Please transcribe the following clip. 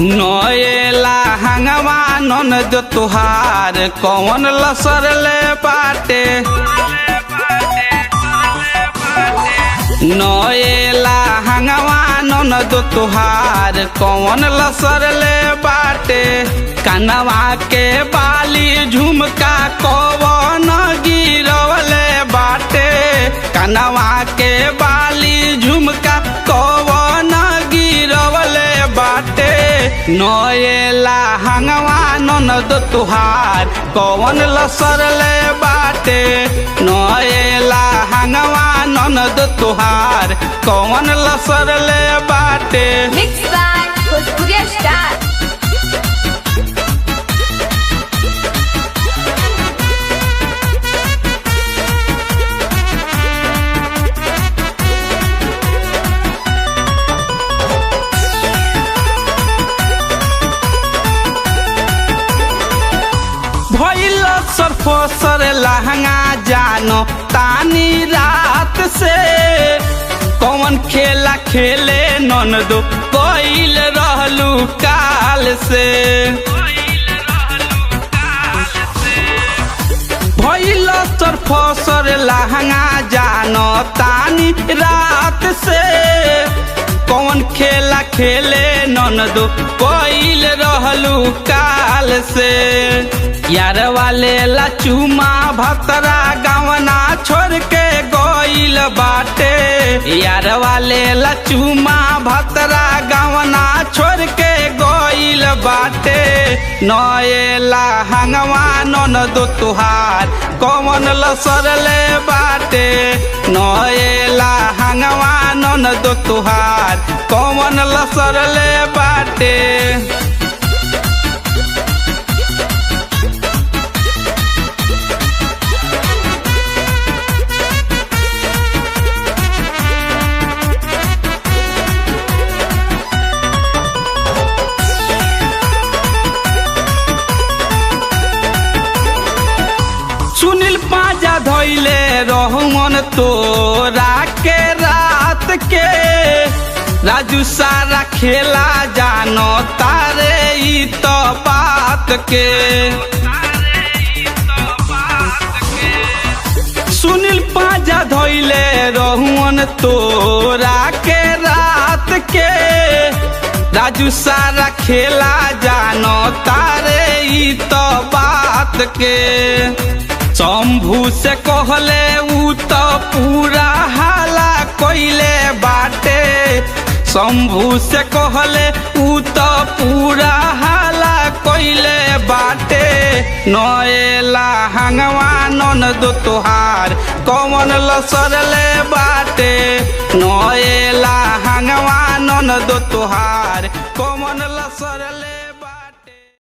नएला हंगवा ननद तुहार कौन लसरले बाटे। नएला हंगवा ननद तुहार कौन लसरले बाटे। कनवा के बाली झुमका कौन गिरवले बाटे। कनवा के बाली झुमका कौन गिरवले बाटे। नएला हंगवा ननद तुहार कौन लसरले बाटे। नएला हंगवा ननद तुहार कौन लसरले बाटे। Mixed by Bhojpuriya Star. भइल सरफोसर लहंगा जानो तानी रात से। कौन खेला खेले ननदो कइल रहलू काल से। भइल सरफोसर लहंगा जानो तानी रात से। कौन खेला खेले ननदो कइल रहलू काल से। यार वाले लचुमा भतरा गवना छोड़ के गइल बाटे। यार वाले लचुमा भतरा गवना छोड़ के गइल बाटे। नएला हंगवा ननद तुहार कौन लसरले बाटे। नएला हंगवा ननद तुहार कौन लसरले बाटे। सुनील पाजा धोइले रहुमन तोरा के रात के। राजू सारा खेला जानो तारे ई तो बात के। सुनील पाजा धोइले रहुमन तोरा के रात के। राजू सारा खेला जानो तारे ई तो बात के। शंभू से कहले ऊ तो पूरा हाला कोइले बाटे। शंभू से कहले ऊ तो पूरा हाला कोइले बाटे। नएला हंगवा ननद तुहार कौन लसरले बाटे। नएला हंगवा ननद तुहार